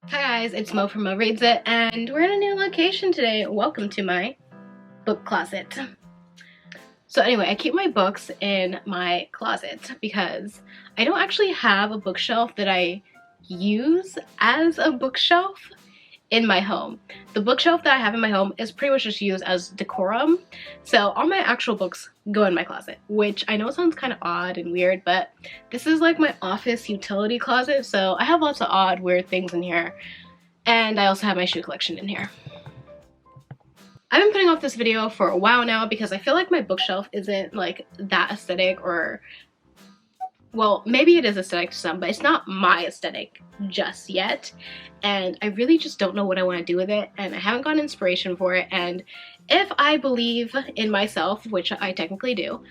Hi guys, it's Mo from Mo Reads It, and we're in a new location today. Welcome to my book closet. So anyway, I keep my books in my closet because I don't actually have a bookshelf that I use as a bookshelf in my home. The bookshelf that I have in my home is pretty much just used as decorum. So all my actual books go in my closet, which I know sounds kind of odd and weird, but this is like my office utility closet, so I have lots of odd, weird things in here. And I also have my shoe collection in here. I've been putting off this video for a while now because I feel like my bookshelf isn't like that aesthetic, or well, maybe it is aesthetic to some, but it's not my aesthetic just yet. And I really just don't know what I want to do with it, and I haven't gotten inspiration for it. And if I believe in myself, which I technically do,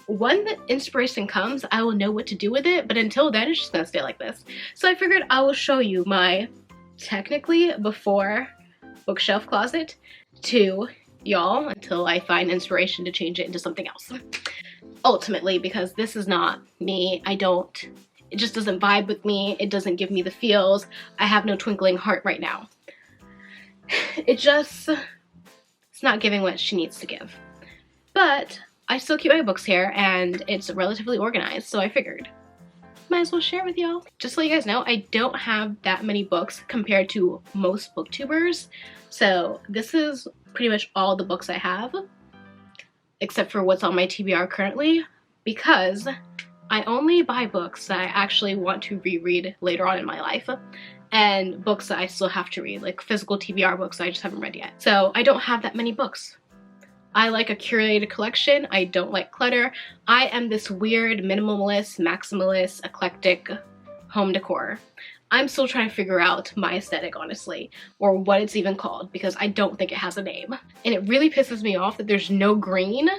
when the inspiration comes, I will know what to do with it, but until then, it's just gonna stay like this. So I figured I will show you my technically before bookshelf closet to y'all until I find inspiration to change it into something else. Ultimately, because this is not me. It just doesn't vibe with me. It doesn't give me the feels. I have no twinkling heart right now. It's not giving what she needs to give. But I still keep my books here and it's relatively organized, so I figured might as well share with y'all. Just to let you guys know, I don't have that many books compared to most booktubers. So this is pretty much all the books I have, except for what's on my TBR currently, because I only buy books that I actually want to reread later on in my life, and books that I still have to read, like physical TBR books that I just haven't read yet. So I don't have that many books. I like a curated collection. I don't like clutter. I am this weird minimalist, maximalist, eclectic home decor. I'm still trying to figure out my aesthetic, honestly, or what it's even called, because I don't think it has a name. And it really pisses me off that there's no green,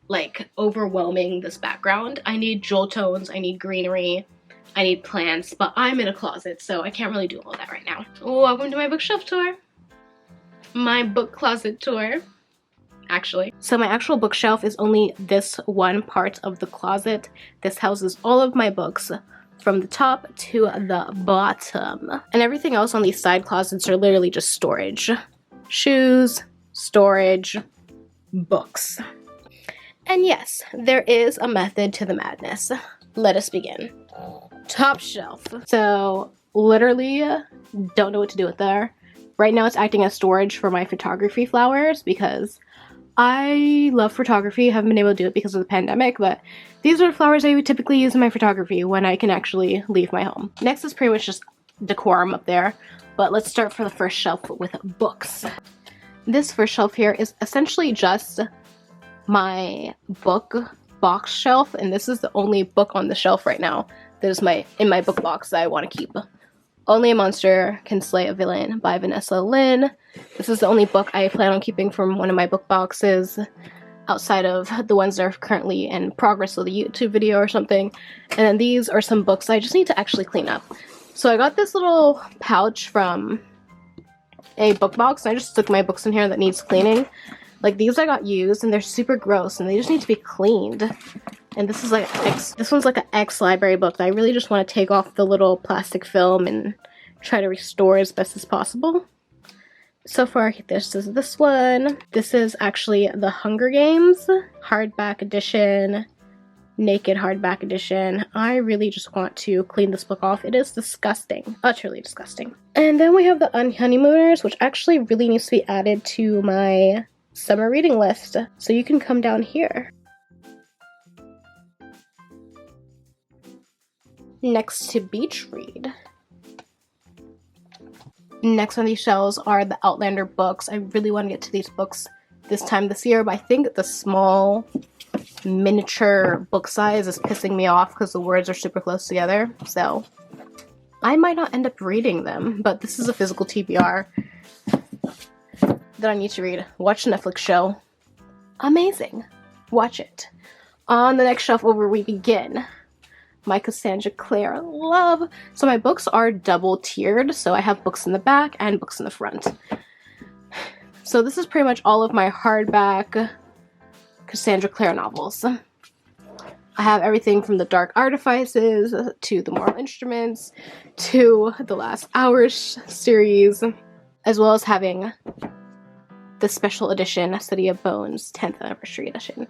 like, overwhelming this background. I need jewel tones, I need greenery, I need plants, but I'm in a closet, so I can't really do all that right now. Welcome to my bookshelf tour. My book closet tour. Actually. So my actual bookshelf is only this one part of the closet. This houses all of my books from the top to the bottom. And everything else on these side closets are literally just storage. Shoes, storage, books. And yes, there is a method to the madness. Let us begin. Top shelf. So literally don't know what to do with there. Right now it's acting as storage for my photography flowers because I love photography. Haven't been able to do it because of the pandemic, but these are the flowers I would typically use in my photography when I can actually leave my home. Next is pretty much just decorum up there, but let's start for the first shelf with books. This first shelf here is essentially just my book box shelf, and this is the only book on the shelf right now that is in my book box that I want to keep. Only a Monster Can Slay a Villain by Vanessa Lynn. This is the only book I plan on keeping from one of my book boxes, outside of the ones that are currently in progress with a YouTube video or something. And then these are some books I just need to actually clean up. So I got this little pouch from a book box, and I just stuck my books in here that needs cleaning. Like, these I got used, and they're super gross, and they just need to be cleaned. And this is like this one's like an ex-library book that I really just want to take off the little plastic film and try to restore as best as possible. So far, this is this one. This is actually the Hunger Games hardback edition, naked hardback edition. I really just want to clean this book off. It is disgusting, utterly disgusting. And then we have the Honeymooners, which actually really needs to be added to my summer reading list. So you can come down here. Next to Beach Read. Next on these shelves are the Outlander books. I really want to get to these books this time this year, but I think the small miniature book size is pissing me off because the words are super close together. So I might not end up reading them, but this is a physical TBR that I need to read. Watch a Netflix show. Amazing. Watch it. On the next shelf over we begin. My Cassandra Clare love. So my books are double tiered, so I have books in the back and books in the front. So this is pretty much all of my hardback Cassandra Clare novels. I have everything from the Dark Artifices to the Moral Instruments to the Last Hours series, as well as having the special edition City of Bones 10th Anniversary Edition.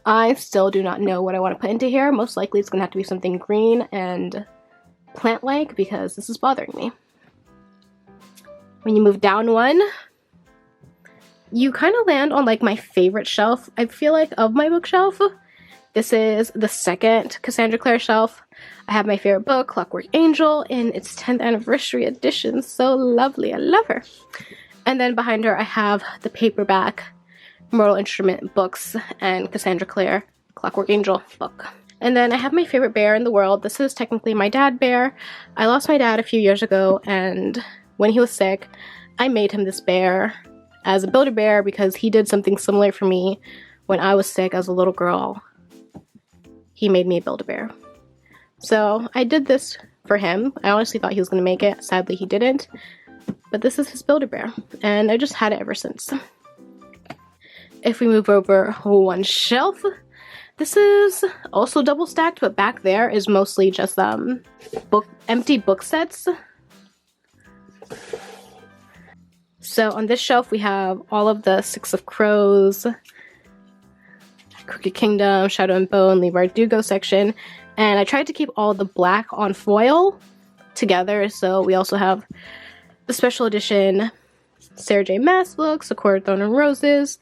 I still do not know what I want to put into here. Most likely it's going to have to be something green and plant-like because this is bothering me. When you move down one, you kind of land on like my favorite shelf, I feel like, of my bookshelf. This is the second Cassandra Clare shelf. I have my favorite book, Clockwork Angel, in its 10th Anniversary Edition. So lovely. I love her. And then behind her I have the paperback Moral Instrument books and Cassandra Clare Clockwork Angel book. And then I have my favorite bear in the world. This is technically my dad bear. I lost my dad a few years ago, and when he was sick, I made him this bear as a Build-A-Bear because he did something similar for me when I was sick as a little girl. He made me a Build-A-Bear. So I did this for him. I honestly thought he was going to make it. Sadly, he didn't. But this is his Build-A-Bear, and I just had it ever since. If we move over one shelf, this is also double stacked, but back there is mostly just empty book sets. So on this shelf we have all of the Six of Crows, Crooked Kingdom, Shadow and Bone, Leigh Bardugo section, and I tried to keep all the black on foil together. So we also have the special edition Sarah J. Maas books, A Court of Thorn and Roses,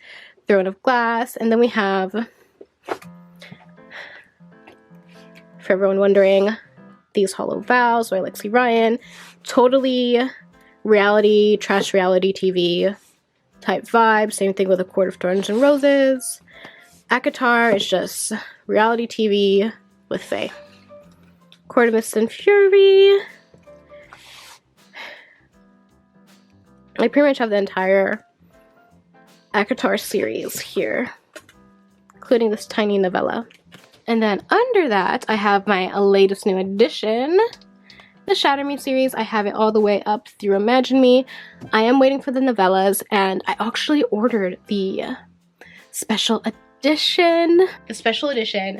Throne of Glass, and then we have, for everyone wondering, These Hollow Vows by Lexi Ryan. Totally reality, trash reality TV type vibe. Same thing with A Court of Thorns and Roses. ACOTAR is just reality TV with fae. Court of Mist and Fury. I pretty much have the entire ACOTAR series here, including this tiny novella. And then under that, I have my latest new edition, the Shatter Me series. I have it all the way up through Imagine Me. I am waiting for the novellas, and I actually ordered the special edition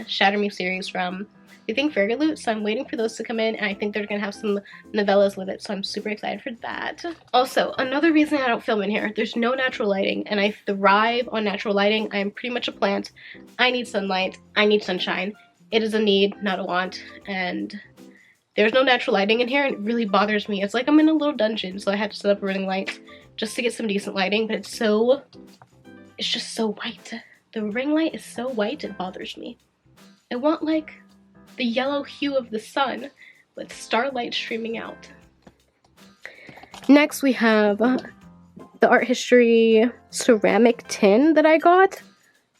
Shatter Me series from, I think, Fairy Loot. So I'm waiting for those to come in, and I think they're gonna have some novellas with it, so I'm super excited for that. Also, another reason I don't film in here, there's no natural lighting, and I thrive on natural lighting. I am pretty much a plant. I need sunlight, I need sunshine. It is a need, not a want, and there's no natural lighting in here, and it really bothers me. It's like I'm in a little dungeon, so I had to set up a ring light just to get some decent lighting, but it's just so white. The ring light is so white, it bothers me. I want, like, the yellow hue of the sun with starlight streaming out. Next we have the art history ceramic tin that I got.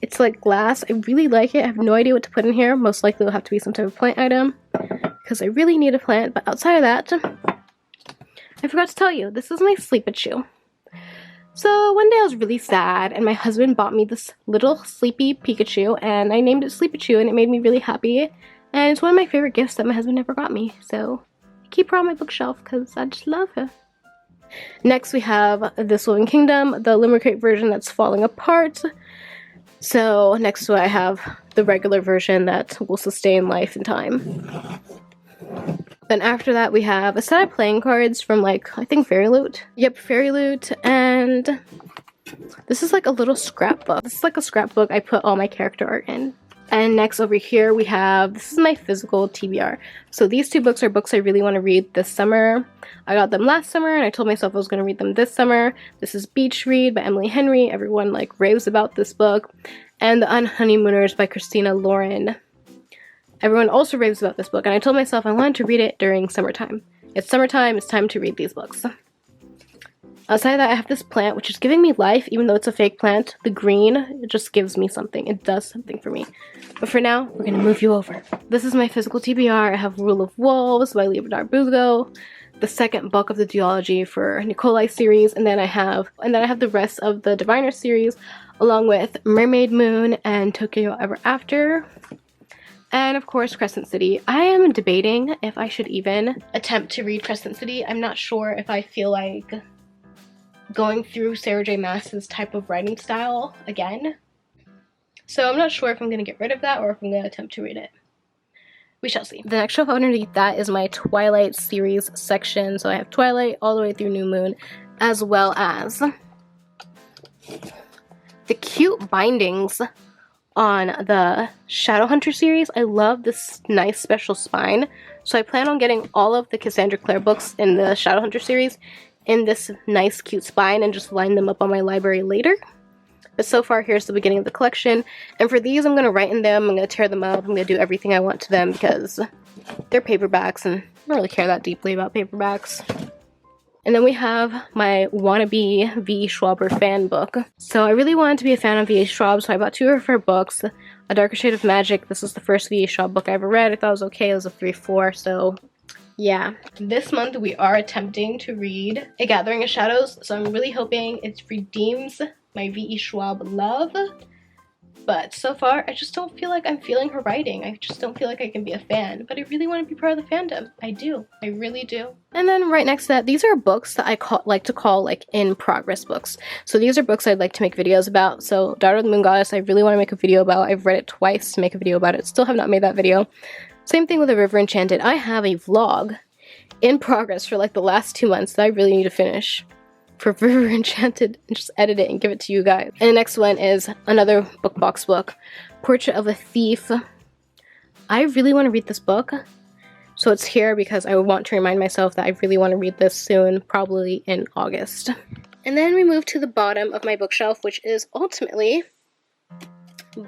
It's like glass. I really like it. I have no idea what to put in here. Most likely it'll have to be some type of plant item because I really need a plant. But outside of that, I forgot to tell you, this is my Sleepy-Chew. So one day I was really sad and my husband bought me this little sleepy Pikachu and I named it Sleepy-Chew, and it made me really happy. And it's one of my favorite gifts that my husband ever got me. So I keep her on my bookshelf because I just love her. Next we have This Living Kingdom, the Limerick version that's falling apart. So next to it I have the regular version that will sustain life and time. Then after that we have a set of playing cards from, like, I think Fairy Loot. Yep, Fairy Loot. And this is like a little scrapbook. This is like a scrapbook I put all my character art in. And next over here we have, this is my physical TBR. So these two books are books I really want to read this summer. I got them last summer and I told myself I was going to read them this summer. This is Beach Read by Emily Henry. Everyone like raves about this book. And The Unhoneymooners by Christina Lauren. Everyone also raves about this book, and I told myself I wanted to read it during summertime. It's summertime, it's time to read these books. Outside of that, I have this plant, which is giving me life, even though it's a fake plant. The green, it just gives me something. It does something for me. But for now, we're gonna move you over. This is my physical TBR. I have Rule of Wolves by Leigh Bardugo, the second book of the duology for Nikolai series, and then I have the rest of the Diviner series, along with Mermaid Moon and Tokyo Ever After. And of course, Crescent City. I am debating if I should even attempt to read Crescent City. I'm not sure if I feel like going through Sarah J. Maas's type of writing style again. So I'm not sure if I'm going to get rid of that or if I'm going to attempt to read it. we shall see. The next shelf underneath that is my Twilight series section. So I have Twilight all the way through New Moon, as well as the cute bindings on the Shadowhunter series. I love this nice special spine. So I plan on getting all of the Cassandra Clare books in the Shadowhunter series in this nice cute spine and just line them up on my library later. But so far, here's the beginning of the collection. And for these, I'm going to write in them, I'm going to tear them up, I'm going to do everything I want to them because they're paperbacks and I don't really care that deeply about paperbacks. And then we have my wannabe V. Schwaber fan book. So I really wanted to be a fan of V. Schwab, so I bought 2 of her books. A Darker Shade of Magic. This was the first V. Schwab book I ever read. I thought it was okay. It was a 3/4, so yeah. This month we are attempting to read A Gathering of Shadows, so I'm really hoping it redeems my V. Schwab love. But so far, I just don't feel like I'm feeling her writing. I just don't feel like I can be a fan. But I really want to be part of the fandom. I do. I really do. And then right next to that, these are books that I like to call like in progress books. So these are books I'd like to make videos about. So Daughter of the Moon Goddess, I really want to make a video about. I've read it twice to make a video about it. Still have not made that video. Same thing with A River Enchanted. I have a vlog in progress for like the last 2 months that I really need to finish for River Enchanted and just edit it and give it to you guys. And the next one is another book box book, Portrait of a Thief. I really want to read this book, so it's here because I want to remind myself that I really want to read this soon, probably in August. And then we move to the bottom of my bookshelf, which is ultimately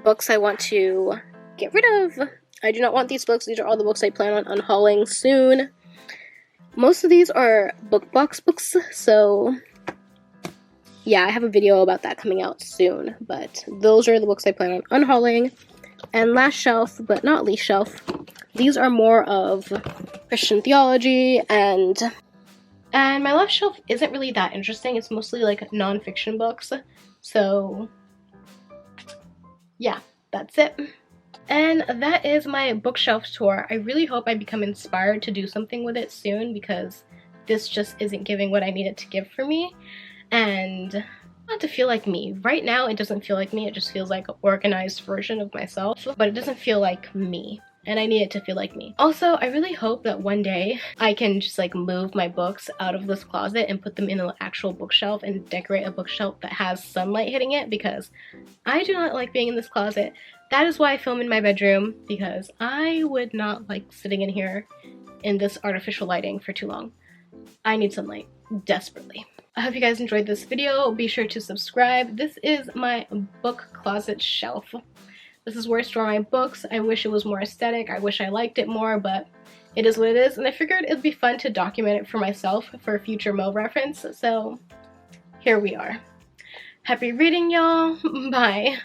books I want to get rid of. I do not want these books. These are all the books I plan on unhauling soon. Most of these are book box books, so yeah, I have a video about that coming out soon, but those are the books I plan on unhauling. And last shelf, but not least shelf, these are more of Christian theology, and my last shelf isn't really that interesting. It's mostly like non-fiction books, so yeah, that's it. And that is my bookshelf tour. I really hope I become inspired to do something with it soon because this just isn't giving what I need it to give for me. And not to feel like me. Right now it doesn't feel like me, it just feels like an organized version of myself, but it doesn't feel like me. And I need it to feel like me. Also, I really hope that one day I can just like move my books out of this closet and put them in an actual bookshelf and decorate a bookshelf that has sunlight hitting it because I do not like being in this closet. That is why I film in my bedroom, because I would not like sitting in here in this artificial lighting for too long. I need sunlight desperately. I hope you guys enjoyed this video. Be sure to subscribe. This is my book closet shelf. This is where I store my books. I wish it was more aesthetic. I wish I liked it more, but it is what it is. And I figured it'd be fun to document it for myself for future Mo reference. So here we are. Happy reading, y'all. Bye.